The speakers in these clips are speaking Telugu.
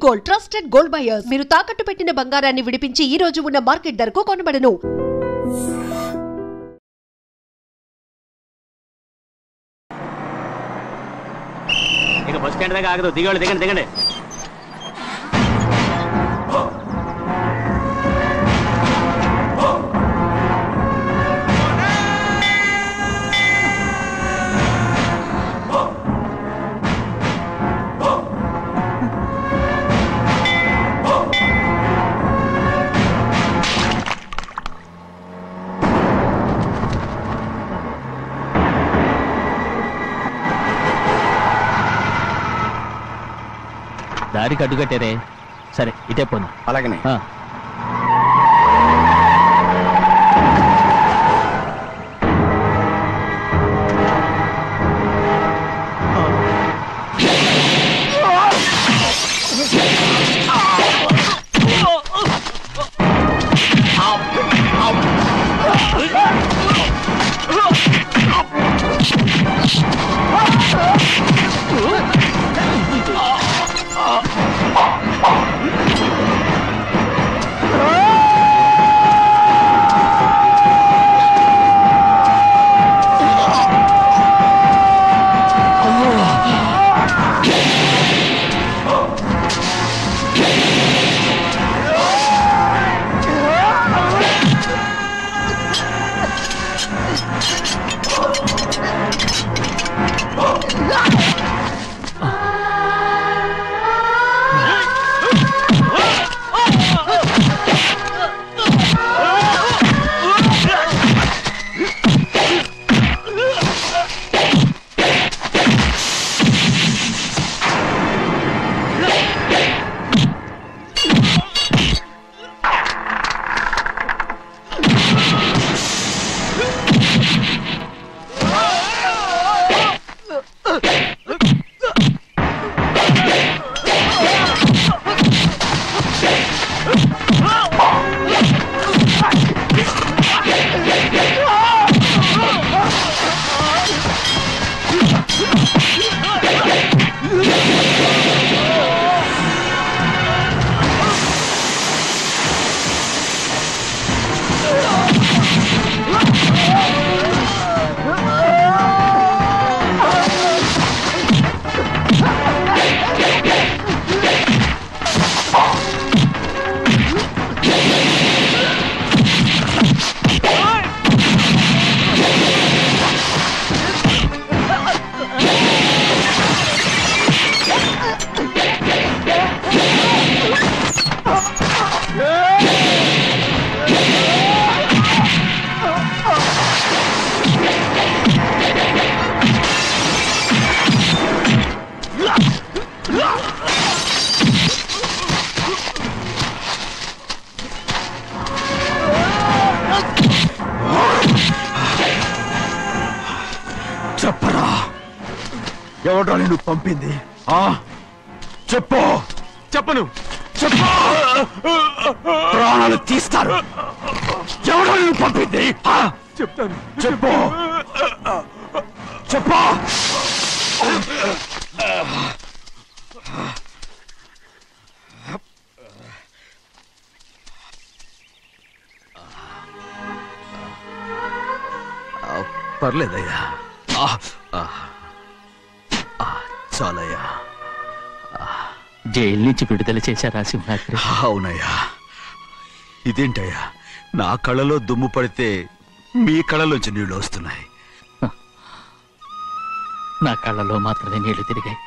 Gold, trusted gold buyers. మీరు తాకట్టు పెట్టిన బంగారాన్ని విడిపించి ఈ రోజు ఉన్న మార్కెట్ ధరకు కొనబడను. ఇక బస్ స్టాండ్ దాకా ఆగదు. దిగండి దిగండి దిగండి. దారికి అడ్డుకట్టారే. సరే ఇటే పోను. అలాగనే. చెప్పరా, ఎవడో నిన్ను పంపింది? చెప్పు. చెప్పను. చెప్పు. ప్రాణాలు తీస్తారు. ఎవడో నిన్ను పంపింది? చెప్తాను. చెప్పు. చెప్పు. పర్లేదయ్యా, చాలయ్యా. జైలు నుంచి విడుదల చేశారా సింహాద్రి? అవునయ్యా. ఇదేంటయ్యా, నా కళ్ళలో దుమ్ము పడితే మీ కళ్ళలోంచి నీళ్లు వస్తున్నాయి. నా కళ్ళలో మాత్రమే నీళ్లు తిరిగాయి,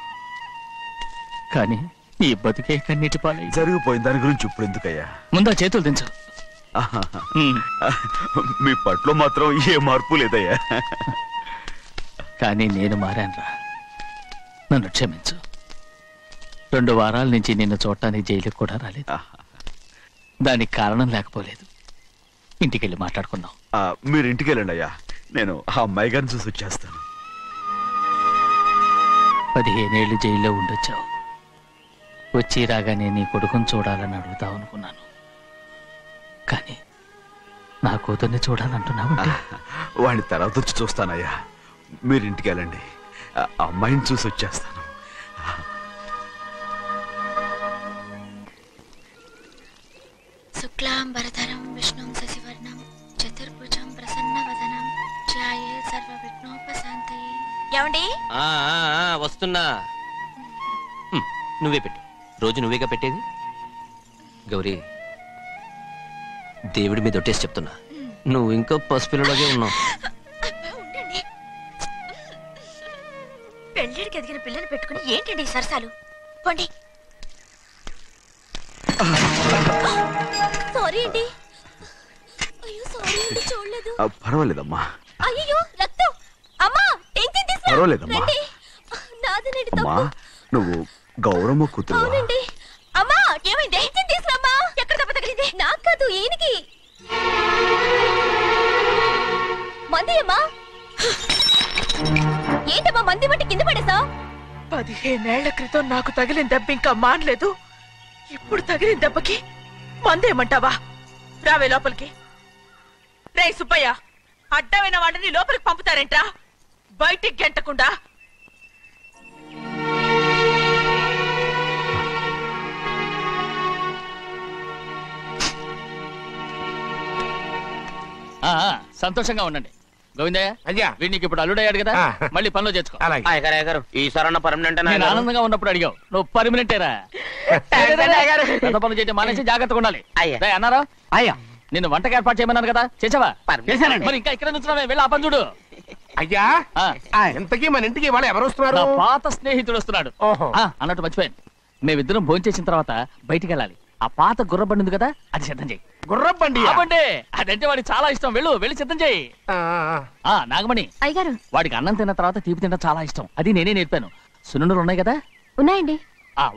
కానీ ఈ బతుకే కన్నీటి పాలై జరిగిపోయింది. దాని గురించి ఇప్పుడు ఎందుకయ్యా? ముందా చేతులు దించు. మీ పట్లో మాత్రం ఏ మార్పు లేదయ్యా. కానీ నేను మారానురా, నన్ను క్షమించు. 2 వారాల నుంచి నిన్ను చూడటానికి జైలుకి కూడా రాలేదు. దానికి కారణం లేకపోలేదు. ఇంటికెళ్ళి మాట్లాడుకుందాం. మీరు ఇంటికి వెళ్ళండి అయ్యా, నేను ఆ అమ్మాయి గారిని చూసి వచ్చేస్తాను. 15 ఏళ్ళు జైల్లో ఉండొచ్చావు. వచ్చి రాగానే నీ కొడుకుని చూడాలని అడుగుతావు అనుకున్నాను, కానీ నా కూతుర్ని చూడాలంటున్నావంటే వాడిని తర్వాత వచ్చి చూస్తానయ్యా. మీరు ఇంటికి వెళ్ళండి, అమ్మాయిని చూసి వచ్చేస్తాను. శుక్లాంబరధరం విష్ణుం శశివర్ణం చతుర్భుజం ప్రసన్నవదనం ధ్యాయే సర్వవిఘ్నోపశాంతయే. ఏమండి? వస్తున్నా. నువ్వే పెట్టు. రోజు నువ్వేగా పెట్టేది. గౌరీ, దేవుడి మీద ఒట్టేసి చెప్తున్నా, నువ్వు ఇంకా పసిపిల్లలాగే ఉన్నావు. పెళ్ళిడికి ఎదిగిన పిల్లని పెట్టుకుని ఏంటండి ఈ సరసాలు? పోండి. సారీ అండి. అయ్యో సారీ అండి, చూడలేదు. పర్వాలేదమ్మా. అయ్యో రక్తం. అమ్మా టెన్షన్ తీసుకో. పర్వాలేదమ్మా. నాదనండి అమ్మా, తప్పు. నువ్వు గౌరమ్మ కూతురు. అవునండి. అమ్మా ఏమైంది? టెన్షన్ తీసుకురామ్మా. ఎక్కడ దెబ్బ తగిలింది? నాకు కాదు, ఈయనకి. మంది అమ్మా. ఏంటమ్మా మంది బట్టి కింద పడేసా? 15 ఏళ్ల క్రితం నాకు తగిలిన దెబ్బ ఇంకా మానలేదు. ఇప్పుడు తగిలిన దెబ్బకి మందేమంటావా? రావే లోపలికి. రే సుబ్బయ్య, అడ్డమైన వాడిని లోపలికి పంపుతారేంట్రా? బయటికి గెంటకుండా. సంతోషంగా ఉండండి. గోవిందయ్య, అయ్యా, వీడికి ఇప్పుడు అల్లుడయ్యాడు కదా, మళ్ళీ పనిలో చేర్చుకో. ఈసారన్నా పర్మనెంట్. నేను ఆనందంగా ఉన్నప్పుడు అడిగావు, నువ్వు పర్మనెంటేరా. పెద్ద పనులు చేయడం మానేసి జాగ్రత్తగా ఉండాలి. అన్నారా? అయ్యా, నిన్ను వంటకి ఏర్పాటు చేయమన్నాను కదా, చేసావా? మరి ఇంకా ఇక్కడ నుంచున్నావే, వెళ్ళి ఆ పని చూడు. అయ్యా, ఇంతకీ మన ఇంటికి వాళ్ళు ఎవరు వస్తున్నారు? నా పాత స్నేహితుడు వస్తున్నాడు. అన్నట్టు మర్చిపోయాను, మేమిద్దరం భోంచేసిన తర్వాత బయటికి వెళ్ళాలి. ఆ పాత గుర్రబండి ఉంది కదా, అది సిద్ధం చేయి. గుర్రబండి? అదంటే వాడికి చాలా ఇష్టం. వెళ్ళి సిద్ధం చేయి. నాగమణి, అయ్యగారు, వాడికి అన్నం తిన్న తర్వాత తీపి తినడం చాలా ఇష్టం. అది నేనే నేర్పాను. సున్నుండలు ఉన్నాయి కదా? ఉన్నాయండి.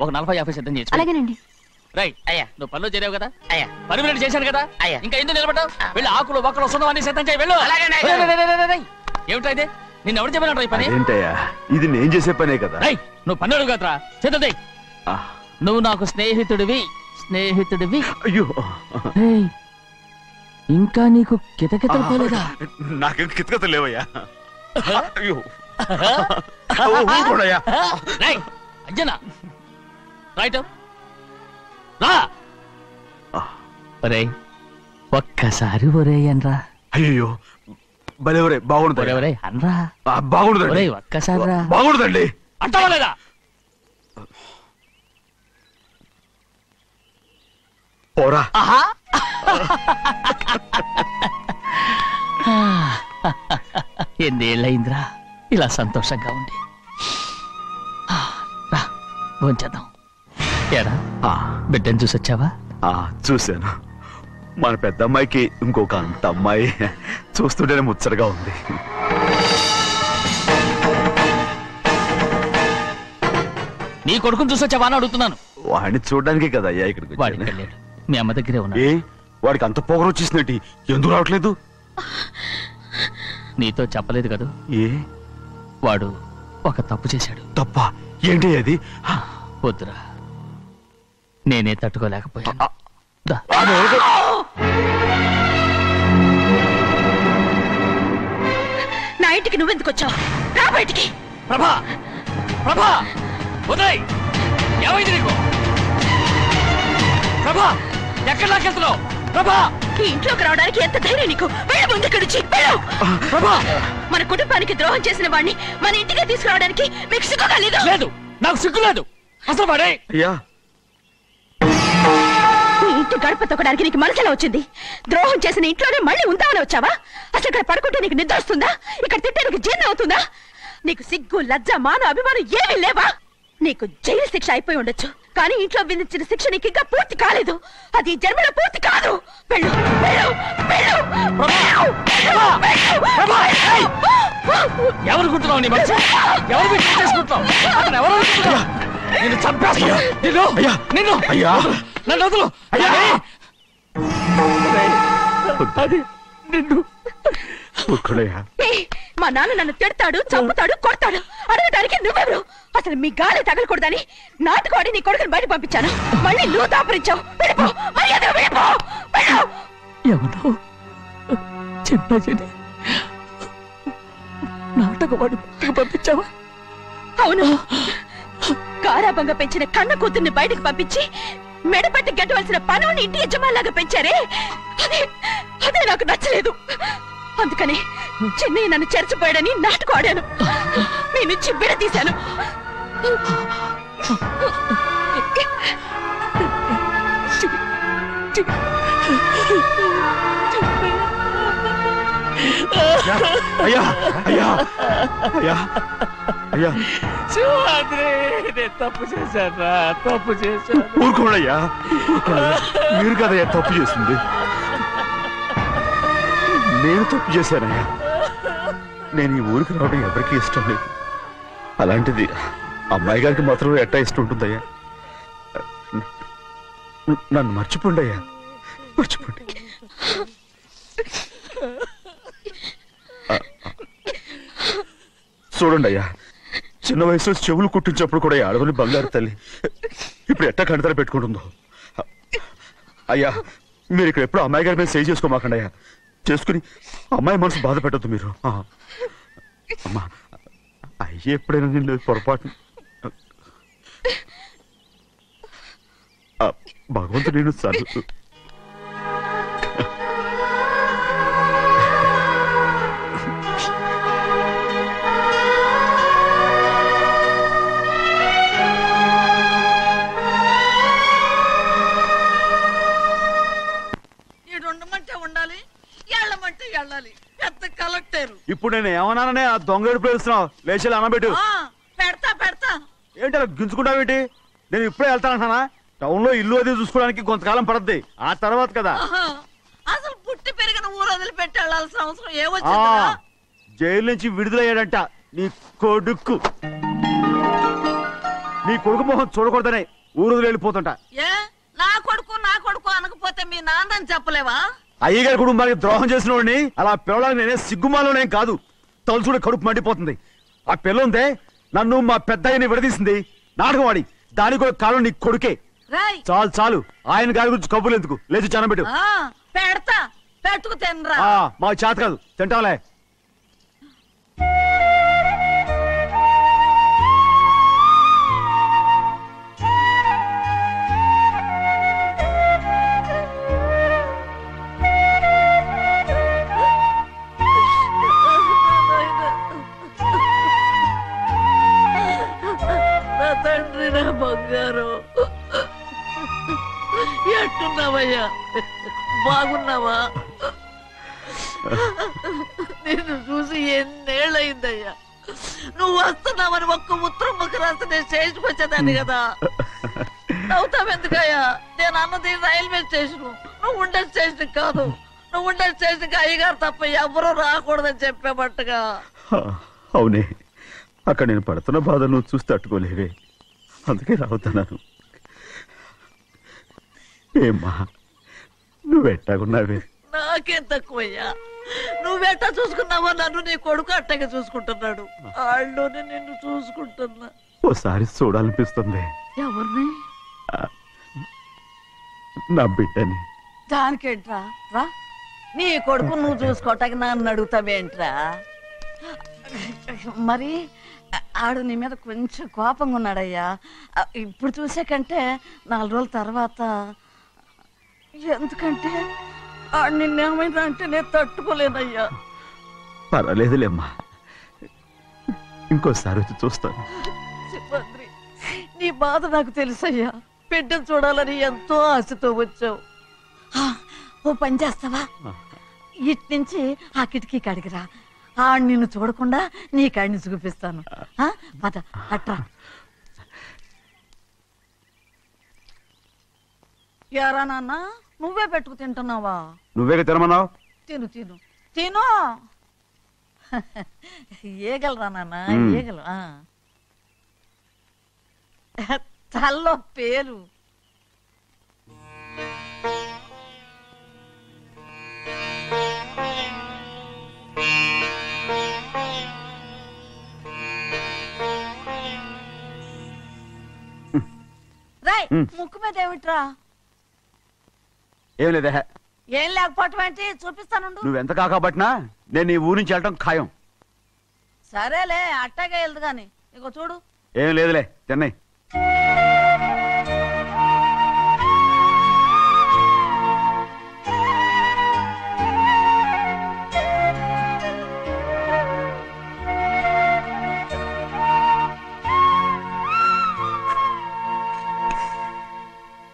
ఒక 40-50 సిద్ధం చేసి. అలాగేనండి. రైట్ అయ్యా, నువ్వు పనిలో చేరావు కదా, పర్మనెంట్ చేశాను కదా, ఇంకా ఎందుకు నిలబడ్డావు? వెళ్ళి ఆకులు ఒక్కలు వస్తున్నవన్నీ సిద్ధం చేయి. వెళ్ళు. ఏమిటా ఇది? నిన్ను ఎవరు చెప్పినట్టు ఈ పని? ఏంటయ్యా, ఇది నేను చేసే పనే కదా. నువ్వు పని అడుగు కదరా, సిద్ధం చేయి. నువ్వు నాకు స్నేహితుడివి. అయ్యో, ఇంకా నీకు కితకితలు పోలేదా? నాకేం కితకితలు లేవయ్యా. అయ్యో, అంజనా రైట్ రా. ఒరే ఒక్కసారి ఒరే అనరా. అయ్యో, భలే ఒరే, బాగుంటుంది. ఒరే అనరా, బాగుండదండి. ఒక్కసారి రా. బాగుండదండి. అంటావా లేదా? పోరా. ఎన్నేళ్ళయిందిరా ఇలా సంతోషంగా ఉండి. రా భోంచేద్దాం. ఏరా బిడ్డను చూసొచ్చావా? చూశాను. మన పెద్ద అమ్మాయికి ఇంకొక అంత అమ్మాయి. చూస్తుంటేనే ముచ్చటగా ఉంది. నీ కొడుకుని చూసొచ్చావా అని అడుగుతున్నాను. వాడిని చూడడానికే కదా అయ్యా ఇక్కడికి. వాడికి వెళ్ళాడు, మీ అమ్మ దగ్గరే ఉన్నాడు. వాడికి అంత పొగరు వచ్చేసినట్టు ఎందుకు రావట్లేదు? నీతో చెప్పలేదు కదా, వాడు ఒక తప్పు చేశాడు. తప్ప? ఏంటి అది? వద్దురా, నేనే తట్టుకోలేకపోయాను. నా ఇంటికి నువ్వెందుకు వచ్చావు? రా బయటికి. ప్రభా, ప్రభా, ఉదయ్, ఏమైంది నీకు? ప్రభా, ఎక్కడ లాకెళ్తున్నావు? ప్రభా, ఈ ఇంట్లోకి రావడానికి ఎంత ధైర్యం నీకు? వెళ్ళు ముందు ఇక్కడి నుంచి, వెళ్ళు. ప్రభా, మన కుటుంబానికి ద్రోహం చేసిన వాడిని మన ఇంటికి తీసుకురావడానికి మీకు సిగ్గుగా లేదు? లేదు, నాకు సిగ్గు లేదు అసలు. వాడే అయ్యా, ఈ ఇంటి గడప తొక్కడానికి నీకు మనసులో వచ్చింది. ద్రోహం చేసిన ఇంట్లోనే మళ్ళీ ఉందామని వచ్చావా? అసలు ఇక్కడ పడుకుంటే నీకు నిద్ర వస్తుందా? ఇక్కడ తింటే నీకు జీర్ణం అవుతుందా? నీకు సిగ్గు, లజ్జ, మాన, అభిమానం ఏమీ లేవా? నీకు జైలు శిక్ష అయిపోయి ఉండొచ్చు, కానీ ఇంట్లో విధించిన శిక్ష నీకు ఇంకా పూర్తి కాలేదు. అది జన్మలో పూర్తి కాదు. వెళ్ళు, వెళ్ళు, వెళ్ళు. ఎవరుకుంటున్నావు? నీ మంచి ఎవరు చేసుకుంటున్నావు? అతను ఎవరు అనుకుంటున్నావు? నిన్ను చంపేస్తా. నిన్ను నన్ను వదులు. అది నిన్ను. మా నాన్న నన్ను తిడతాడు, చంపుతాడు, కొడతాడు. అడగడానికి నువ్వెవరు? అసలు మీ గాలి తగలకూడదని నాటుకోడి నీ కొడుకుని బయట పంపించాను. మళ్ళీ నువ్వు దాపరించావు. వెళ్ళిపో, మర్యాదగా వెళ్ళిపో, వెళ్ళు. ఎవరో చిన్న నాటకవాడు పంపించావా? అవును, గారాబంగా పెంచిన కన్న కూతుర్ని బయటకు పంపించి మెడపట్టి గెట్టవలసిన పనుని ఇంటి యజమానిలాగా పెంచారే అదే నాకు నచ్చలేదు. అందుకని చెన్నయ్య నన్ను చెరచిపోయాడని నాటకం ఆడాను. మీ నుంచి విడదీశాను. అయ్యా అయ్యా అయ్యా అయ్యా తప్పు చేశాను, తప్పు చేశాను. ఊరుకోడయ్యా, మీరు కదయ్యా తప్పు చేసింది. నేను తప్పు చేశానయ్యా. నేను ఈ ఊరికి రావడం ఎవరికి ఇష్టం లేదు. అలాంటిది అమ్మాయి గారికి మాత్రం ఎట్టా ఇష్టం ఉంటుందయ్యా. నన్ను మర్చిపోండి అయ్యా, మర్చిపోండి. చూడండి అయ్యా, చిన్న వయసులో చెవులు కుట్టించినప్పుడు కూడా ఆడవని బంగారు తల్లి ఇప్పుడు ఎట్టా కంటతర పెట్టుకుంటుందో. అయ్యా, మీరు ఇక్కడ ఎప్పుడు అమ్మాయి గారి మీద సేవ్ చేసుకోమాకండి అయ్యా. చేసుకుని అమ్మాయి మనసు బాధ పెట్టద్దు మీరు. అమ్మా, అయ్యే ఎప్పుడైనా నేను పొరపాటు భగవంతుడు నేను సర్దు. ఇప్పుడు నేను ఏమన్నాననే ఆ దొంగడు పేరుస్తున్నావు. లేచి అనబెట్టు. పెడతా పెడతా. ఏంటి అలా గించుకుంటావేంటి? నేను ఇప్పుడే వెళ్తానంటున్నానా? టౌన్ లో ఇల్లు అది చూసుకోవడానికి కొంతకాలం పడద్ది. ఆ తర్వాత కదా అసలు పుట్టి పెరిగిన ఊరు వదిలిపెట్టి వెళ్ళాల్సిన అవసరం ఏమొచ్చిందా? జైలు నుంచి విడుదలయ్యాడంట నీ కొడుకు. నీ కొడుకు మొహం చూడకూడదనే ఊరు వదిలి వెళ్ళిపోతుంట. ఏ నా కొడుకు అనకపోతే మీ నాన్నని చెప్పలేవా? అయ్యగారి కుటుంబానికి ద్రోహం చేసిన వాడిని అలా పిల్లడానికి నేనే సిగ్గుమాలోనేం కాదు. తలుచుడే కడుపు మండిపోతుంది. ఆ పిల్లందే నన్ను మా పెద్దయ్యని విడదీసింది. నాటకం వాడి దానికి కూడా కాలం నీ కొడుకే. చాలు చాలు, ఆయన గారి గురించి కబుర్లు ఎందుకు? లేచి చానబెట్టు. పెడతా, పెట్టుకు తినరా. మాకు చేత కాదు, తింటాంలే. బంగారు, ఎట్టున్నావయ్యా? బాగున్నావా? నిన్ను చూసి ఎన్నేళ్ళయిందయ్యా. నువ్వు వస్తున్నావని ఒక్క ఉత్తరం ముఖ రాస్తే నేను స్టేషన్కి వచ్చేదాన్ని కదా. నవ్వుతావెందుకయ్యా? నేను అన్నది రైల్వే స్టేషన్, నువ్వు ఉండే స్టేషన్ కాదు. నువ్వు ఉండే స్టేషన్కి అయ్యగారు తప్ప ఎవరూ రాకూడదని చెప్పేమట్టుగా. అవునే, అక్కడ నేను పడుతున్న బాధ నువ్వు చూసి తట్టుకోలేవే, అందుకే రావుతున్నాను. ఏమ్మా, నువ్వెట్టాగున్నావే? నాకేం తక్కువయ్యా. నువ్వెట్టా చూసుకున్నావో నన్ను నీ కొడుకు అట్టగా చూసుకుంటున్నాడు. వాళ్ళలోనే నిన్ను చూసుకుంటున్నా. ఓసారి చూడాలనిపిస్తుంది. ఎవరిని? నా బిడ్డని. దానికేంట్రా? రా, నీ కొడుకు నువ్వు చూసుకోవటానికి నన్ను అడుగుతావేంట్రా? మరి ఆడు నీ మీద కొంచెం కోపంగా ఉన్నాడయ్యా. ఇప్పుడు చూసే కంటే 4 రోజుల తర్వాత. ఎందుకంటే ఆడు నిన్నేమైనా అంటే నేను తట్టుకోలేనయ్యా. పర్వాలేదులేమ్మా, ఇంకోసారి వచ్చి చూస్తాను. సిబ్బంది, నీ బాధ నాకు తెలుసయ్యా. బిడ్డను చూడాలని ఎంతో ఆశతో వచ్చావు. ఓ పని చేస్తావా? ఇటు నుంచి ఆ కిటికీ కాడికిరా. ఆడు నిన్ను చూడకుండా నీ కాడిని చూపిస్తాను. పద అట్రా. యారా నాన్న, నువ్వే పెట్టుకు తింటున్నావా? నువ్వే తినమన్నావు. తిను తిను తిను. ఏగలరా నాన్న, ఏగలు. తల్లో పేరు. రాయ్, ముక్కు మీద ఏమిట్రా? ఏం లేదే. ఏం లేకపోవటం ఏంటి? చూపిస్తాను. నువ్వెంత కాకబట్టినా నేను ఈ ఊరి నుంచి వెళ్ళటం ఖాయం. సరేలే, అట్టాగే వెళ్దు గాని. ఇగో చూడు. ఏం లేదులే, తిన్నాయి.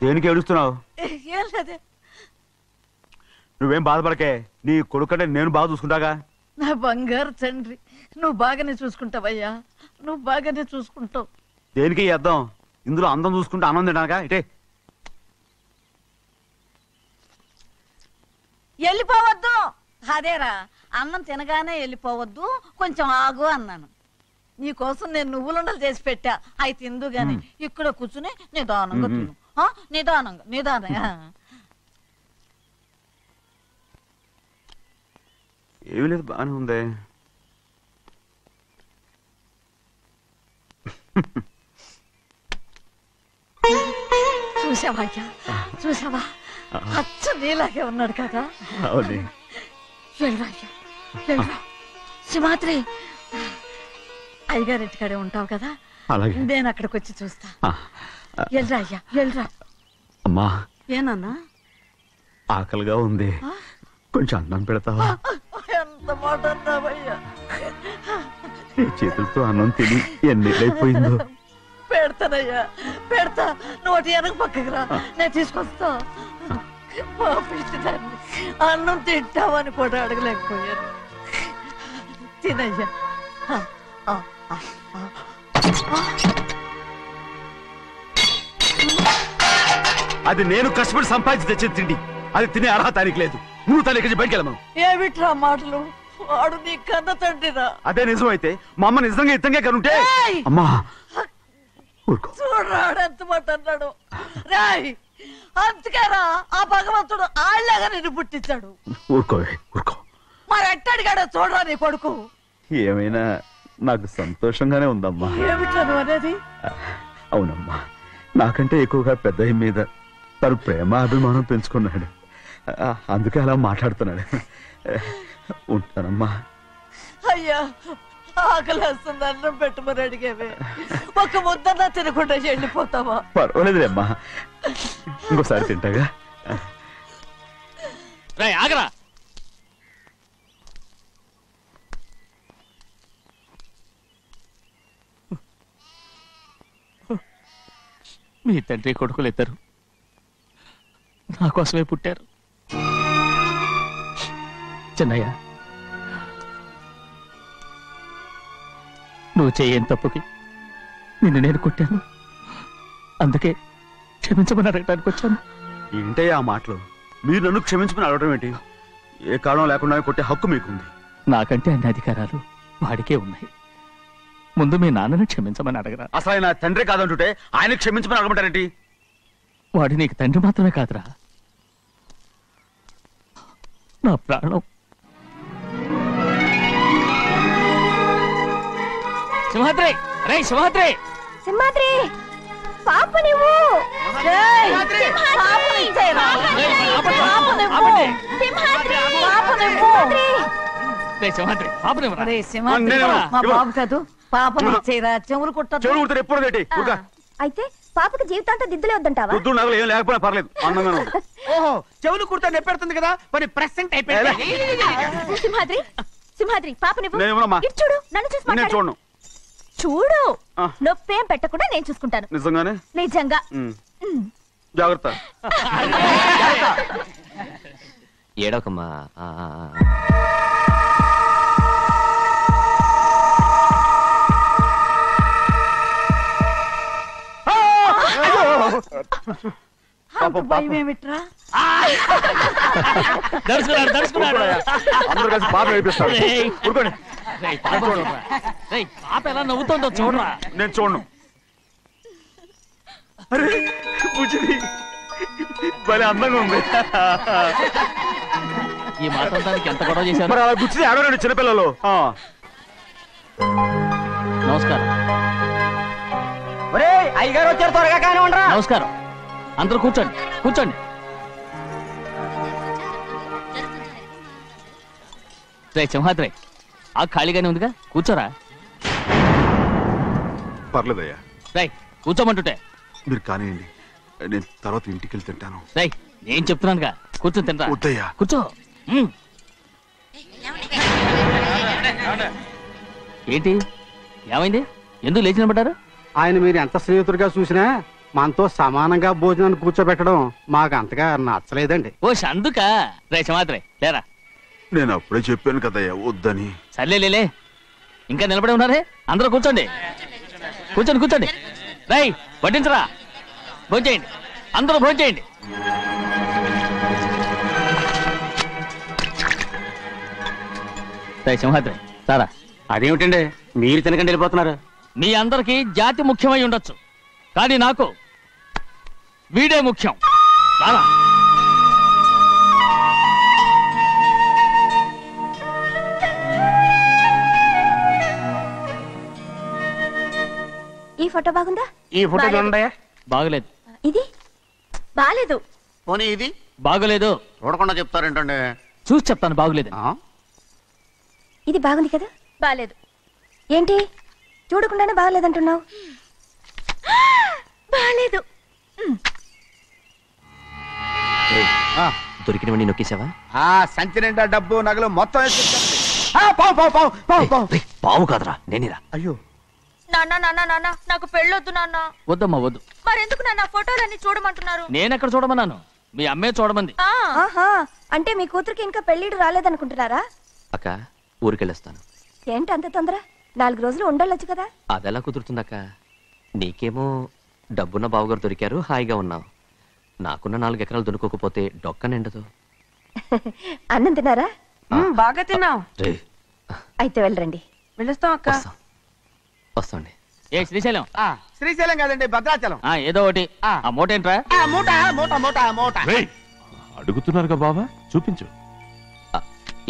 దేనికి ఏడుస్తున్నావు? ఏం లేదే. నువ్వేం బాధపడకే, నీ కొడుకంటే నేను బాగా చూసుకుంటాగా. నా బంగారు తండ్రి, నువ్వు బాగానే చూసుకుంటావయ్యా, నువ్వు బాగానే చూసుకుంటావు. దేనికి అర్థం? ఇందులో అందం చూసుకుంటే ఆనందం తినాగా. ఇటే వెళ్ళిపోవద్దు. అదేరా, అన్నం తినగానే వెళ్ళిపోవద్దు, కొంచెం ఆగు అన్నాను. నీకోసం నేను నువ్వులుండలు చేసి పెట్టా, అవి తిందు గాని ఇక్కడ కూర్చుని నిదానంగా తిను. నిదానంగా. ఏమీ లేదు, బాగానే ఉంది. చూసావా చూసావా, అచ్చ నీలాగే ఉన్నాడు కదా. అవును. వెళ్ళరా సింహాద్రి, అయ్యగారింటికాడే ఉంటావు కదా, అలాగే. నేను అక్కడికి వచ్చి చూస్తా. వెళ్ళరా అయ్యా, వెళ్ళరా. అమ్మా, ఏనన్నా? ఆకలిగా ఉంది, కొంచెం అన్నం పెడతావా? ఎంత మాట అన్నావయ్యా. నీ చేతులతో అన్నం తిని ఎన్నిళ్ళైపోయిందో. పెడతానయ్యా, పెడతా. నోటి వెనక పక్కకి రా, నేను తీసుకొస్తా. పాపిస్తాన్ని అన్నం తింటావని కూడా అడగలేకపోయాను. తినయ్యా. అది నేను కష్టపడి సంపాదించి తెచ్చి తిండి, అది తినే అర్హత నీకు లేదు. నువ్వు తన ఇక్కడి బయటికి వెళ్ళమను. ఏమిట్రా మాటలు? వాడు నీ కన్న తండ్రిరా. అదే నిజం అయితే మా అమ్మ నిజంగా ఇతంగా కనుంటే. అమ్మా చూడరాడు ఎంత మాట అన్నాడు. రాయ్, అందుకేరా ఆ భగవంతుడు ఆళ్ళగా నిన్ను పుట్టించాడు. ఊరుకోవే, ఊరుకో. మరి ఎట్టడిగాడో చూడరా నీ కొడుకు. ఏమైనా నాకు సంతోషంగానే ఉందమ్మా. ఏమిట్రా నువ్వు అనేది? అవునమ్మా, నాకంటే ఎక్కువగా పెద్ద మీద తను ప్రేమ అభిమానం పెంచుకున్నాడు, అందుకే అలా మాట్లాడుతున్నాడు. ఉంటానమ్మా. అయ్యా, ఆకలేస్తుంది, అన్నం పెట్టమని అడిగేవే, ఒక ముద్దన్నా తినకుండా వెళ్ళిపోతావా? పర్వాలేదులేమ్మా, ఇంకోసారి తింటాగా. ఆగరా. మీ తండ్రి కొడుకులు ఇద్దరు నా కోసమే పుట్టారు. చిన్నయ్య, నువ్వు చేయని తప్పుకి నిన్ను నేను కొట్టాను, అందుకే క్షమించమని అడగడానికి వచ్చాను. ఏంటయ్యా ఆ మాటలు? మీరు నన్ను క్షమించమని అడగడం ఏంటి? ఏ కారణం లేకుండా కొట్టే హక్కు మీకుంది. నాకంటే అన్ని అధికారాలు వాడికే ఉన్నాయి. ముందు మీ నాన్నని క్షమించమని అడగరా. అసలు ఆయన తండ్రి కాదంటుంటే ఆయన క్షమించమని అడగమంటారేంటి? వాడు నీకు తండ్రి మాత్రమే కాదురా, నా ప్రాణం. సింహాద్రి, రే సింహాద్రి. సింహాద్రి, పాప నువ్వు. మా బాబు కాదు, పాపని ఇచ్చేరా. చెవులు కుట్టారు ఎప్పుడు అయితే పాపకి జీవితాంతం దిద్దులే వద్దంటావా? నగలు ఏం లేకపోయినా పర్లేదు, అందంగా ఉంది. ఓహో, చెవులు కుర్తా నెప్పెడుతుంది కదా, మరి ప్రెసెంట్ అయిపోయింది. సింహాద్రి, సింహాద్రి, పాప నువ్వు నేనేమోనమ్మా? ఇటు చూడు, నన్ను చూసి నేను మాట్లాడు. చూడను. చూడు, నొప్పేం పెట్టకుండా నేను చూసుకుంటాను. నిజంగానే? నిజంగా. జాగ్రత్త. ఏడవకమ్మా. భయం ఏమిట్రా? అందరూ కలిసి పాప నడిపిస్తారు. ఊరుకోండి. పాప ఎలా నవ్వుతుందో చూడరా. నేను చూడను. అరే బుజ్జిది భలే అందంగా ఉంది. ఈ మాట దానికి ఎంత గొడవ చేశారు? మరి అలా బుచ్చిది ఆడవాడు చిన్నపిల్లలు. నమస్కారం. అయ్యగారు వచ్చారు, త్వరగా కానీ ఉండరా. నమస్కారం. అందరూ కూర్చోండి, కూర్చోండి. రే సింహాద్రి, ఆ ఖాళీగానే ఉందిగా, కూర్చోరా. పర్లేదయ్యా. రై కూర్చోమంటుంటే. మీరు కానివ్వండి, నేను తర్వాత ఇంటికి వెళ్ళి తింటాను. రై నేను చెప్తున్నానుగా, కూర్చొని తింటా. వద్దయ్యా. కూర్చో. ఏంటి ఏమైంది? ఎందుకు లేచి నిలబడ్డారు? ఆయన మీరు ఎంత స్నేహితుడిగా చూసినా మనతో సమానంగా భోజనాన్ని కూర్చోబెట్టడం మాకు అంతగా నచ్చలేదండి. ఓ అందుక రేషమాత్రే లేరా. నేను అప్పుడే చెప్పాను కదయ్యా వద్దని. సర్లేలే, ఇంకా నిలబడి ఉన్నారే, అందరూ కూర్చోండి కూర్చోండి కూర్చోండి. రై వడ్డించరా, భోంచేయండి, అందరూ భోంచేయండి. రై సింహాద్రి సారా. అదేమిటండి మీరు తినకండి వెళ్ళిపోతున్నారు? మీ అందరికీ జాతి ముఖ్యమై ఉండొచ్చు, కానీ నాకు వీడే ముఖ్యం. రారా. ఈ ఫోటో బాగుందా? ఈ ఫోటో చూడండి. బాగలేదు. ఇది బాలేదు. పోనీ ఇది బాగలేదు. చూడకుండా చెప్తారేంటండి? చూసి చెప్తాను బాగలేదు. ఇది బాగుంది కదా? బాలేదు. ఏంటి చూడకుండానే బాగలేదంటున్నావు? బాలేదు. దొరికినవన్నీ నొక్కేసావా? సంచి నిండా డబ్బు నగలు మొత్తం పావు కాదురా, నేనేరా. అయ్యో నాన్న నాన్న నాన్న, నాకు పెళ్ళొద్దు నాన్న. వద్దమ్మా వద్దు. మరెందుకు నాన్న ఫోటోలన్నీ చూడమంటున్నారు? నేనెక్కడ చూడమన్నాను, మీ అమ్మే చూడమంది. అంటే మీ కూతురికి ఇంకా పెళ్ళిడు రాలేదనుకుంటున్నారా? అక్క ఊరికెళ్ళొస్తాను. ఏంటి అంత తొందర? 4 రోజులు ఉండొచ్చు కదా. అదెలా కుదురుతుందక్క? నీకేమో డబ్బున్న బావగారు దొరికారు, హాయిగా ఉన్నావు. నాకున్న 4 ఎకరాలు దున్నుకోకపోతే డొక్క నిండదు. అన్నం తిన్నారా? బాగా తిన్నావు. అయితే వెళ్ళరండి. వెళ్ళొస్తాం అక్క. వస్తాండి. ఏ శ్రీశైలం? శ్రీశైలం కాదండి, భద్రాచలం. ఏదో ఒకటి. ఆ మూట ఏంట్రా? మూట మూట మూట మూట. అడుగుతున్నారుగా బావా, చూపించు.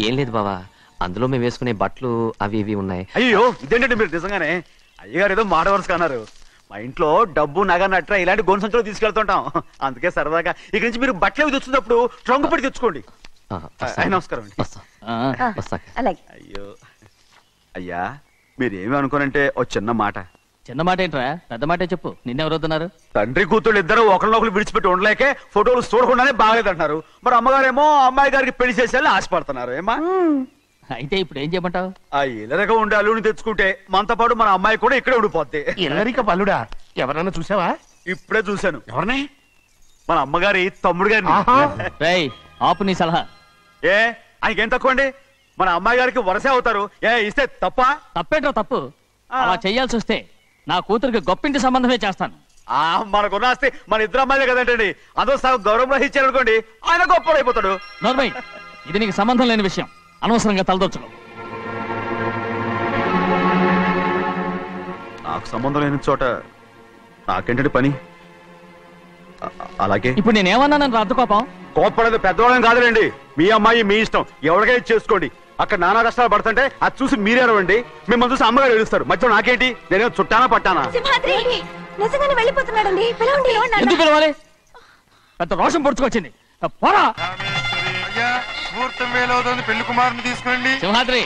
ఏం లేదు బావా, అందులో మేము వేసుకునే బట్టలు అవి ఇవి ఉన్నాయి. అయ్యో ఇదేంటండి మీరు నిజంగానే అయ్యగారు ఏదో మాడవర్స్ కన్నారు. మా ఇంట్లో డబ్బు నగ నట్ర ఇలాంటి గొంతు సంచులు తీసుకెళ్తుంటాం, అందుకే సరదాగా ఇక నుంచి మీరు బట్టలు తెచ్చుకున్నప్పుడు ట్రంక్ పెట్టి తెచ్చుకోండి. నమస్కారం అండి. అలాగే. అయ్యో అయ్యా, మీరు ఏమి అనుకోనంటే ఓ చిన్న మాట. చిన్న మాట ఏంట్రా, పెద్ద మాటే చెప్పు. నిన్నెవరు వద్దన్నారు? తండ్రి కూతురు ఇద్దరు ఒకరినొకరు విడిచిపెట్టి ఉండలేకే ఫోటోలు చూడకుండానే బాగలేదంటున్నారు. మరి అమ్మగారేమో అమ్మాయి గారికి పెళ్లి చేసేయాలని ఆశపడుతున్నారు. ఏమా అయితే ఇప్పుడు ఏం చేయమంటావు? ఆ ఇల్లరిగా ఉండే అల్లుని తెచ్చుకుంటే మనతో పాటు మన అమ్మాయి కూడా ఇక్కడే ఉండిపోద్ది. ఇల్లరిక పల్లుడా? ఎవరన్నా చూసావా? ఇప్పుడే చూశాను. ఎవరిని? మన అమ్మగారి తమ్ముడు గారిని. రేయ్ ఆపు నీ సలహా. ఏ ఆయనకేం తక్కువ అండి? మన అమ్మాయి గారికి వరసే అవుతారు. ఏ ఇస్తే తప్ప? తప్పేంట్రా తప్పు? అలా చెయ్యాల్సి వస్తే నా కూతురికి గొప్పింటి సంబంధమే చేస్తాను. మనకున్న ఆస్తి మన ఇద్దరు అమ్మాయిలే కదంటండి. అదో సగం గౌరవం ఇచ్చారనుకోండి, ఆయన గొప్పడు అయిపోతాడు. నోర్మై, ఇది నీకు సంబంధం లేని విషయం, అనవసరంగా తలదొచ్చుకో. నాకు సంబంధం లేని చోట నాకేంటంటే పని. అలాగే ఇప్పుడు నేనేమన్నాను అర్థ కోపం? కోప్పడేది పెద్దవాళ్ళని కాదులేండి. మీ అమ్మాయి మీ ఇష్టం, ఎవరికైనా చేసుకోండి. అక్కడ నానా కష్టాలు పడుతుంటే అది చూసి మీరేనవండి, మిమ్మల్ని చూసి అమ్మగారు ఏడుస్తారు. మధ్యలో నాకేంటి? నేనే చుట్టానా పట్టానా? నిజంగానే వెళ్ళిపోతున్నాడండి. ఎందుకు పిలవాలి? పెద్ద రోషం పొడుచుకొచ్చింది. పోరా పెళ్లి కుమారుని తీసుకురండి. సింహాద్రి,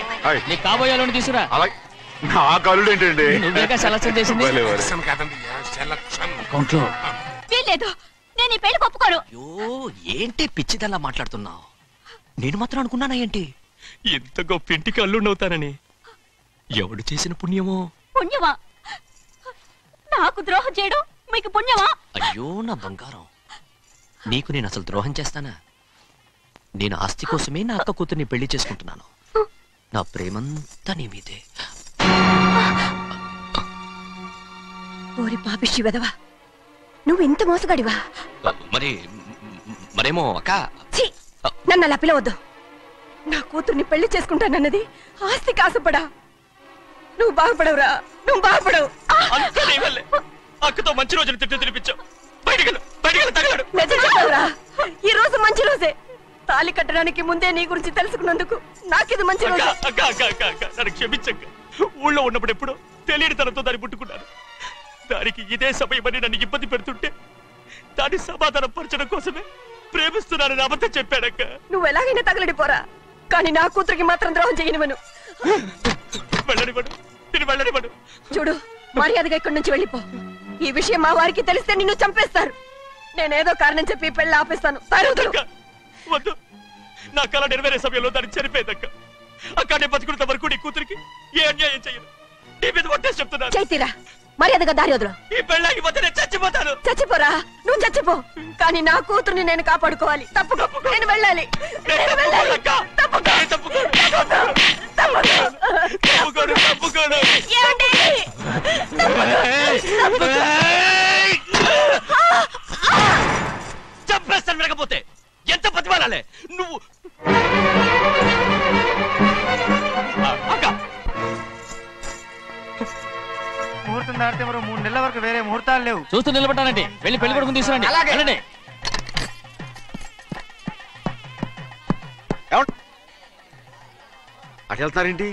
నీ కాబోయేలోని తీసుకురా. నా కలుడు ఏంటండి? నువ్వేగా సెలక్షన్ చేసింది. వీల్లేదు, నేను ఈ పెళ్లి ఒప్పుకోను. అయ్యో ఏంటి పిచ్చిదల్లా మాట్లాడుతున్నావు? నేను మాత్రం అనుకున్నానా ఏంటి ఇంత గొప్ప ఇంటికి అల్లుండవుతానని? ఎవడు చేసిన పుణ్యమో? పుణ్యమా? నాకు ద్రోహం చేయడం మీకు పుణ్యమా? అయ్యో నా బంగారం, నీకు నేను అసలు ద్రోహం చేస్తానా? నేను ఆస్తి కోసమే నా అక్క కూతుర్ని పెళ్లి చేసుకుంటున్నాను. నా ప్రేమంతా నీ మీదే. ఓరి పాపిష్టి వెదవా, నువ్వు ఇంత మోసగాడివా? మరేమో అక్క. నన్ను అలా పిలవద్దు. నా కూతుర్ని పెళ్లి చేసుకుంటానన్నది ఆస్తి కాసపడా. నువ్వు బాగుపడవురా, నువ్వు బాగుపడవు. అక్కతో మంచి రోజున తినిపించావు. ఈ రోజు మంచి రోజే. తాళి కట్టడానికి ముందే నీ గురించి తెలుసుకున్నందుకు నాకిది మంచి రోజు. నన్ను క్షమించక్క. ఊళ్ళో ఉన్నప్పుడు ఎప్పుడు తెలియని తనతో దాన్ని పుట్టుకున్నాను. దానికి ఇదే సమయమని నన్ను ఇబ్బంది పెడుతుంటే దాన్ని సమాధానం పరచడం కోసమే ప్రేమిస్తున్నానని అబద్ధం చెప్పాడక్క. నువ్వు ఎలాగైనా తగలడిపోరా, కానీ నా కూతురికి మాత్రం ద్రోహం చేయనివను. వెళ్ళనివ్వడు. చూడు, మర్యాదగా ఇక్కడి నుంచి వెళ్ళిపో. ఈ విషయం మా వారికి తెలిస్తే నిన్ను చంపేస్తారు. నేనేదో కారణం చెప్పి పెళ్లి ఆపేస్తాను. వద్దు, నా కళ నెరవేరే సమయంలో దాన్ని చనిపోయేదక్క. అక్కడే బతుకున్నంత వరకు నీ కూతురికి ఏ అన్యాయం చేయను. నీ మీద ఒట్టేసి చెప్తున్నాను. చైతీరా, మర్యాదగా దారి వదలు. ఈ పెళ్ళాగిపోతే నేను చచ్చిపోతాను. చచ్చిపోరా, నువ్వు చచ్చిపో, కానీ నా కూతుర్ని నేను కాపాడుకోవాలి. తప్పుకో, నేను వెళ్ళాలి. చంపేస్తాను వినకపోతే. ఎంత బతిమాలాలే నువ్వు. ముహూర్తం దాటితే మరో 3 నెలల వరకు వేరే ముహూర్తాలు లేవు. చూస్తూ నిలబడ్డానండి. వెళ్ళి పెళ్లి కొడుకుని తీసుకురండి. వెళ్ళండి. అటు వెళ్తున్నారేంటి?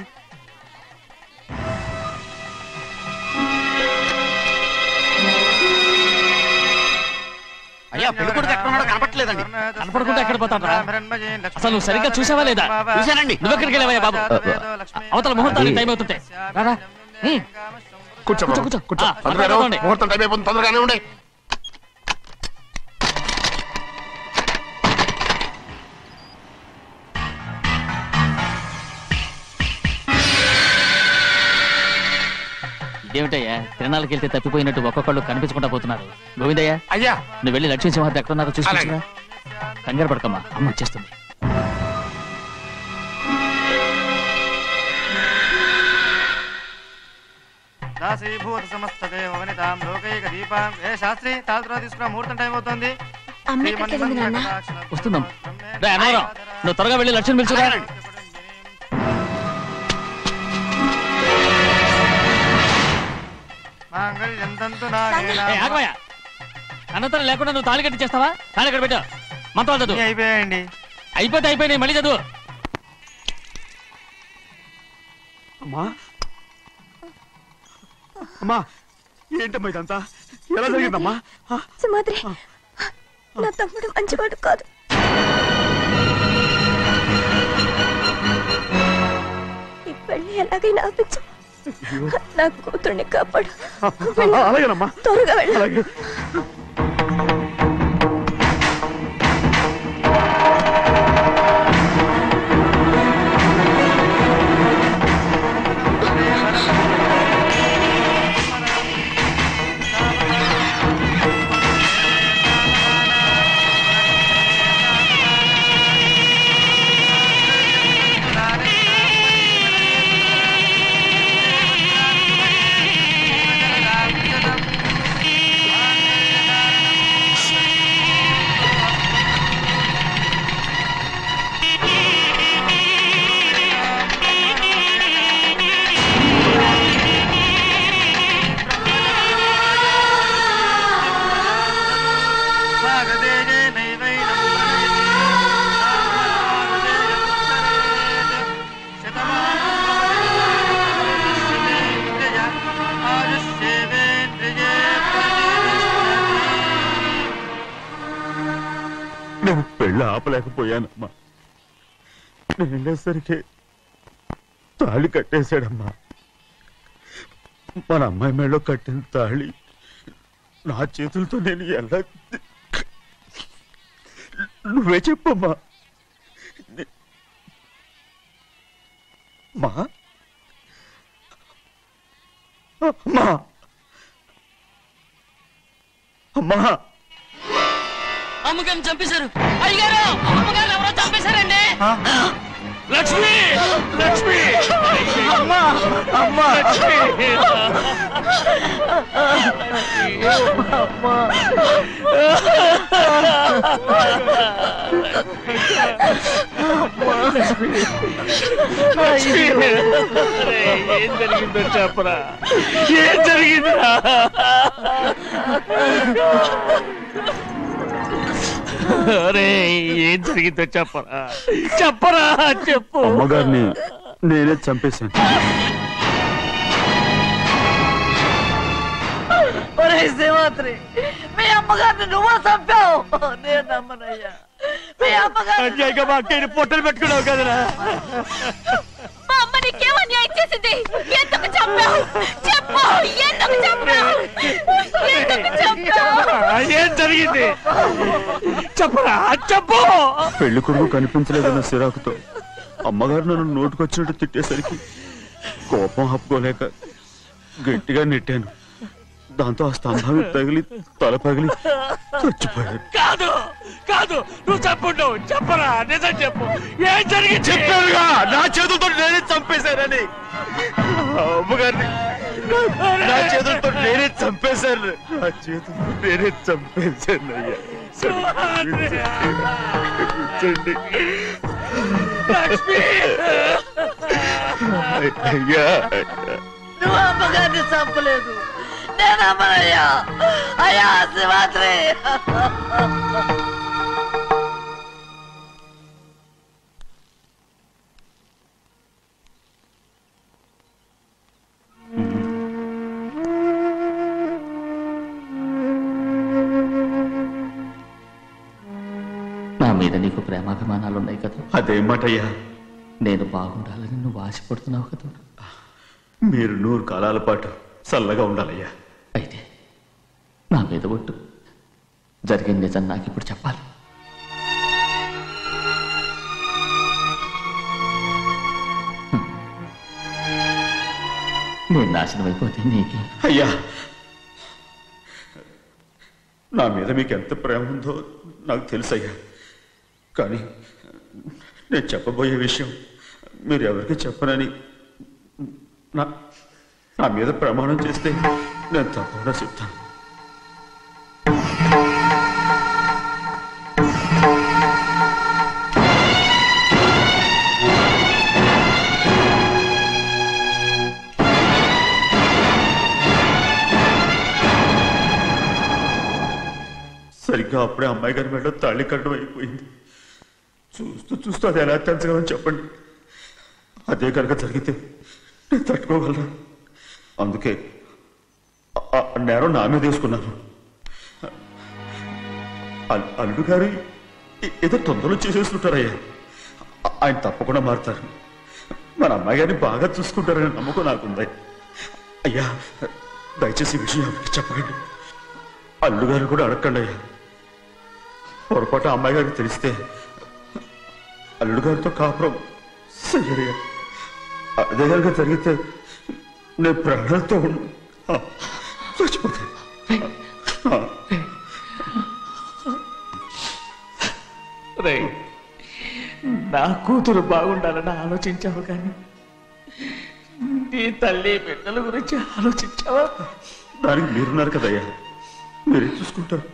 అయ్యా పెళ్లి కొడుకు ఎక్కడ ఉన్నాడో కనపట్లేదండి. కనపడకుండా ఎక్కడ పోతాడ్రా? అసలు నువ్వు సరిగ్గా చూసావా లేదా? చూశానండి. నువ్వెక్కడికి వెళ్ళావయ్యా బాబు? అవతల ముహూర్తానికి టైం అవుతుంటే రారా. కూర్చో కూర్చో, కూర్చో. ముహూర్తం టైం అయిపోతుంది, తొందరగానే ఉండే. ఇదేమిటయ్యా, తిరణాలకు వెళ్తే తప్పిపోయినట్టు ఒక్కొక్కళ్ళు కనిపించకుండా పోతున్నారు. గోవిందయ్య, అయ్యా నువ్వు వెళ్ళి లక్ష్మీ సింహార్తి ఎక్కడున్నారో చూసుకుంటున్నా. కంగారు పడకమ్మా, అమ్మ వచ్చేస్తుంది. దాసీభూత సమస్తదేవ వనితాం లోకైక దీపాం. ఏ శాస్త్రి, తాళ తర్వాత తీసుకురా, ముహూర్తం టైం అవుతుంది. వస్తున్నాం. నువ్వు త్వరగా వెళ్ళి లక్ష్మణ్ పిలుచురా. అనంతరం లేకుండా నువ్వు తాళి కట్టి చేస్తావా? తాళి కట్టి పెట్టా. మంత్రాలు చదువు. అయిపోయాయండి. అయిపోయినాయి, మళ్ళీ చదువు. అమ్మా అమ్మా, ఏంటమ్మా ఇదంతా? ఎలా జరిగిందమ్మా? సుమాద్రి, నా తమ్ముడు మంచివాడు కాదు. ఈ పెళ్లి ఎలాగైనా ఆపించు. నా కూతుర్ని కాపాడు. అలాగేనమ్మా, త్వరగా వెళ్ళాలి. నేను పెళ్ళి ఆపలేకపోయానమ్మా. నేను వెళ్ళేసరికి తాళి కట్టేశాడమ్మా. మన అమ్మాయి మేడలో కట్టిన తాళి నా చేతులతో నేను ఎలా... నువ్వే చెప్పమ్మా. మా అమ్మా, అమ్మా, అమ్మగారిని చంపేశారు. అయ్యారు, అమ్మగారు ఎవరో చంపేశారండి. లక్ష్మి, లక్ష్మి, అమ్మా, అమ్మా, ఏం జరిగిందో చెప్పరా? ఏం జరిగిందిరా? అరే ఏం జరిగిందో చెప్పరా, చెప్పరా, చెప్పు. అమ్మగారిని నేనే చంపేశాను. శ్రీమాత్రి, మీ అమ్మగారిని నువ్వు చంపావు. నేను నమ్మనయ్యా. మీ అమ్మగారు మా అక్కని పొట్టలు పెట్టుకున్నావు కదరా. మా అమ్మ నీకేం అన్యాయం చేసింది? ఎందుకు చంపావు? చెప్పు, ఎందుకు చంపావు? ఎందుకు చంపావు? ఏం జరిగింది చెప్పరా, చెప్పు. పెళ్లి కొడుకు కనిపించలేదన్న సిరాకుతో అమ్మగారు నన్ను నోటుకొచ్చినట్టు తిట్టేసరికి కోపం హప్పుకోలేక గట్టిగా నెట్టాను. దాంతో ఆ స్తంభాన్ని తగిలి తల పగిలి చచ్చిపోయాడు. కాదు కాదు, నువ్వు చెప్పుండవు. చెప్పరా, నిజం చెప్పు. ఏం జరిగింది? చెప్పానుగా, నా చేతులతో నేనే చంపేశానని. అమ్మగారిని నా చేతులతో నేనే చంపేశాను. నా చేతులతో నేనే చంపేశాను. అయ్యా కూర్చోండి. లక్ష్మి, అయ్యా నువ్వు అమ్మగారిని చంపలేదు, నేను అమ్మనయ్యా. అయ్యా శివాత్రి, నా మీద నీకు ప్రేమాభిమానాలు ఉన్నాయి కదా. అదేమాటయ్యా? నేను బాగుండాలని నువ్వు ఆశపడుతున్నావు కదా. మీరు 100 కాలాల పాటు చల్లగా ఉండాలయ్యా. అయితే నా మీద ఒట్టు. జరిగిన నిజం నాకు ఇప్పుడు చెప్పాలి. నేను నాశనం అయిపోతే నీకే. అయ్యా, నా మీద మీకు ఎంత ప్రేమ ఉందో నాకు తెలుసయ్యా. కానీ నేను చెప్పబోయే విషయం మీరు ఎవరికి చెప్పనని నా మీద ప్రమాణం చేస్తే నేను తప్పకుండా చెప్తాను. సరిగ్గా అప్పుడే అమ్మాయి గారి మెడలో తాళి కట్టడం అయిపోయింది. చూస్తూ చూస్తూ అది ఎలా తెంచగలని చెప్పండి. అదే కనుక జరిగితే నేను తట్టుకోగలరా? అందుకే నేరం నా మీద తీసుకున్నాను. అల్లుడు గారు ఏదో తొందరలో చేసేస్తుంటారయ్యా. ఆయన తప్పకుండా మారుతారు. మన అమ్మాయి గారిని బాగా చూసుకుంటారని నమ్మకం నాకుంది. అయ్యా, దయచేసి ఈ విషయం ఎవరికి చెప్పకండి. అల్లుడు గారు కూడా అడగండి అయ్యా. పొరపాటు అమ్మాయి గారికి తెలిస్తే అల్లుడు గారితో కాపురం సయ్యయ్యా. అదే కనుక జరిగితే నేను ప్రాణాలతో చచ్చిపోతాను. నా కూతురు బాగుండాలని ఆలోచించావు, కానీ నీ తల్లి బిడ్డల గురించి ఆలోచించావా? దానికి మీరున్నారు కదయ్యా, మీరే చూసుకుంటారు.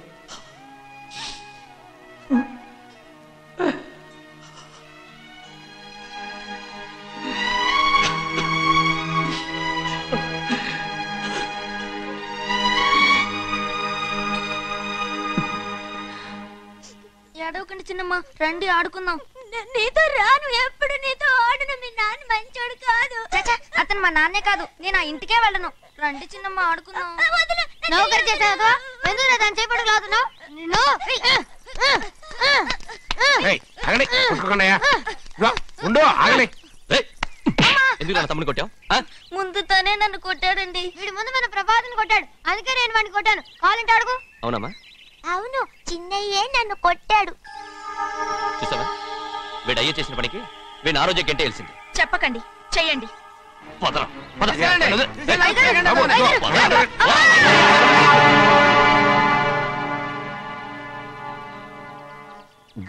ఏడవకండి చిన్నమ్మ, రండి ఆడుకుందాం. నీతో రాను, ఎప్పుడు నీతో ఆడను. మీ నాన్న మంచోడు కాదు. అతను మా నాన్నే కాదు, నేను ఆ ఇంటికే వెళ్ళను. రండి చిన్నమ్మ ఆడుకుందాం. నౌకరు చేసావు ఎందుకు దాని చేపడు లాదున్నావు? తమ్ముని కొట్టావు? ముందు తనే నన్ను కొట్టాడండి. వీడి ముందు మన ప్రభాతం కొట్టాడు, అందుకే నేను వాడిని కొట్టాను. కావాలంటే అడుగు. అవునమ్మా? అవును, చిన్నయ్యే నన్ను కొట్టాడు. చూసావా, వీడు అయ్యే చేసిన పనికి వీడిని ఆ రోజే గంటే తెలిసింది. చెప్పకండి, చెయ్యండి.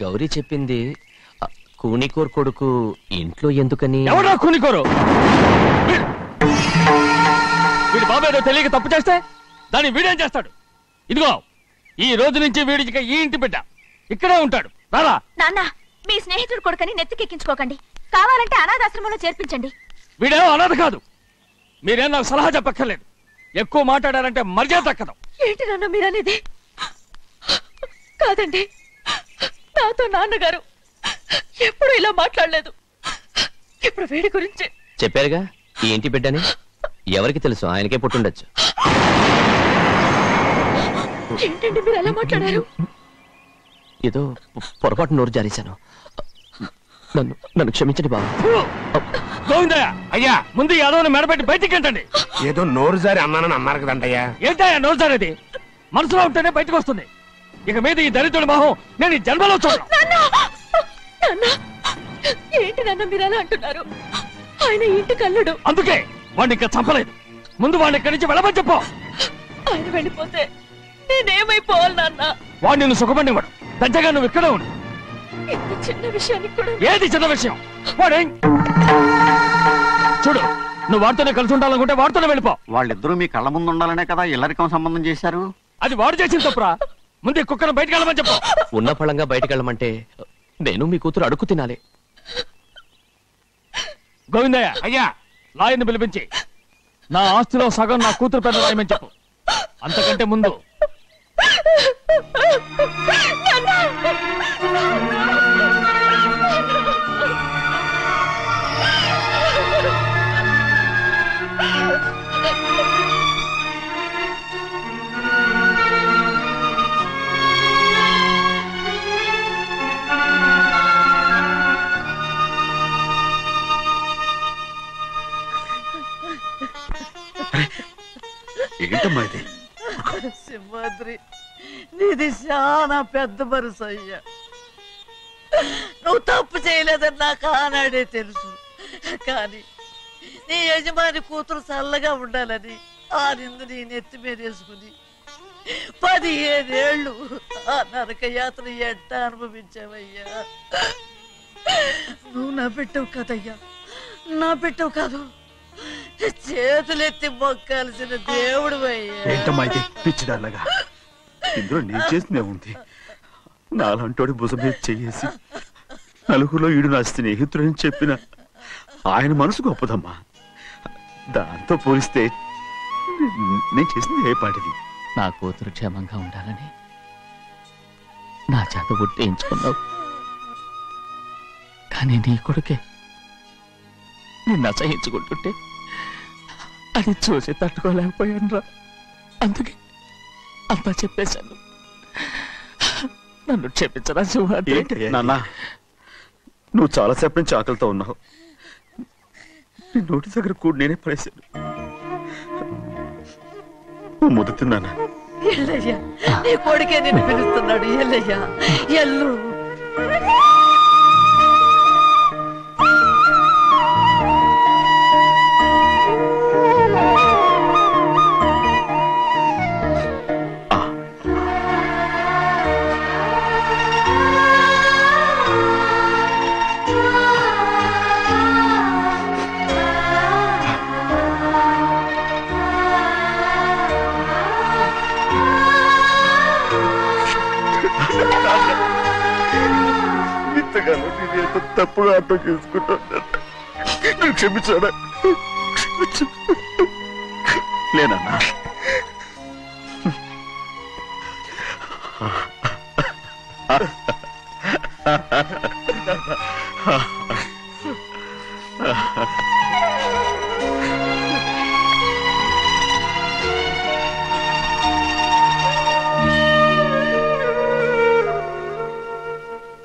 గౌరీ చెప్పింది కూనికోర్ కొడుకు ఇంట్లో ఎందుకని? ఎవరా కూనికోరు? వీడి బాబు ఏదో తెలియక తప్పు చేస్తే దాన్ని వీడేం చేస్తాడు? ఇదిగో, ఈ రోజు నుంచి వీడికి ఈ ఇంటి బిడ్డ ఇక్కడే ఉంటాడు. రారా. నాన్న, మీ స్నేహితుడు కొడుకని నెత్తికెక్కించుకోకండి. కావాలంటే అనాథాశ్రమంలో చేర్పించండి. వీడేమో అనాథ కాదు. మీరేం నాకు సలహా చెప్పక్కర్లేదు. ఎక్కువ మాట్లాడారంటే మర్యాద దక్కదు. ఏంటి నాన్న మీరనేది? కాదండి, నాతో నాన్నగారు ఎప్పుడు ఇలా మాట్లాడలేదు. ఇప్పుడు వీడి గురించి చెప్పారుగా ఈ ఇంటి బిడ్డని. ఎవరికి తెలుసు, ఆయనకే పుట్టుండొచ్చు. ఏంటండి మీరు ఎలా మాట్లాడారు? ఏదో పొరపాటు నోరు జారేశాను. నన్ను క్షమించండి బాబు. గోవిందయ్య, అయ్యా ముందు యాదవ్ని మెడపెట్టి బయటికి ఏంటండి? ఏదో నోరు జారి అన్నానని అన్నారు కదంటయ్యా. ఏంటయ్యా నోరు జారేది? మనసులో ఉంటేనే బయటకు వస్తుంది. ఇక మీద ఈ దరిద్రుడి మొహం నేను ఈ జన్మలో చూడను. ఏంటి నాన్న మీరు ఎలా అంటున్నారు? ఆయన ఇంటి కల్లుడు. అందుకే వాడిని ఇంకా చంపలేదు. ముందు వాడిని ఇక్కడి నుంచి వెళ్ళమని చెప్పు. ఆయన వెళ్ళిపోతే నేనేమైపోవాలి నాన్న? వాడు నిన్ను సుఖపడివాడు, దచ్చగా నువ్వు ఇక్కడే ఉండు. ఇంత చిన్న విషయానికి కూడా ఏది చిన్న విషయం? వాడేం చూడు, నువ్వు వాడితోనే కలిసి ఉండాలనుకుంటే వాడితోనే వెళ్ళిపో. వాళ్ళిద్దరూ మీ కళ్ళ ముందు ఉండాలనే కదా ఇల్లరికం సంబంధం చేశారు. అది వాడు చేసిన తప్పురా. ముందు ఈ కుక్కను బయటకు వెళ్ళమని చెప్పు. ఉన్న ఫలంగా బయటకు వెళ్ళమంటే నేను మీ కూతురు అడుగు తినాలి. గోవిందయ్య, అయ్యా, లాయర్ని పిలిపించి నా ఆస్తిలో సగం నా కూతురు పెద్ద రాయమని చెప్పు. అంతకంటే ముందు ఏంటమ్మా ఇది? సింహాద్రి, నీది చాలా పెద్ద మనసు అయ్యా. నువ్వు తప్పు చేయలేదని నాకు ఆనాడే తెలుసు. కానీ నీ యజమాని కూతురు చల్లగా ఉండాలని ఆ నిందు నీ నెత్తి మీద వేసుకుని 15 ఏళ్ళు ఆ నరక యాత్ర ఎట్ట అనుభవించావయ్యా. నువ్వు నా పెట్టవు కదయ్యా, నా పెట్టవు కాదు, చేతులెత్తి మొక్కాల్సిన దేవుడు అయ్యా. ఏంటమ్మా ఇది పిచ్చిదారులాగా? ఇందులో నేను చేసిందే ఉంది. నాలంటోడి భుజం మీద చెయ్యేసి నలుగురిలో ఈడు నా స్నేహితుడని చెప్పిన ఆయన మనసు గొప్పదమ్మా. దాంతో పోలిస్తే నేను చేసింది ఏ పాటిది? నా కూతురు క్షేమంగా ఉండాలని నా చేత గుర్తించుకున్నావు. కానీ నీ కొడుకే నిన్ను అసహించుకుంటుంటే అది చూసి తట్టుకోలేకపోయాను రా. అందుకే అంతా చెప్పేశాను. నన్ను క్షమించరా సింహాద్రి. నాన్న, నువ్వు చాలాసేపు నుంచి ఆకలితో ఉన్నావు. నీ నోటి దగ్గర కూడా నేనే పడేశాను. ముద్దు తిన్నానా? ఎల్లయ్యా, నీ కొడుకే నిన్ను పిలుస్తున్నాడు. ఎల్లయ్యా, ఎల్లు. ఇంతకాలం నేను ఎంత తప్పుగా అర్థం చేసుకుంటాను. నువ్వు క్షమించాడా? లేనన్నా.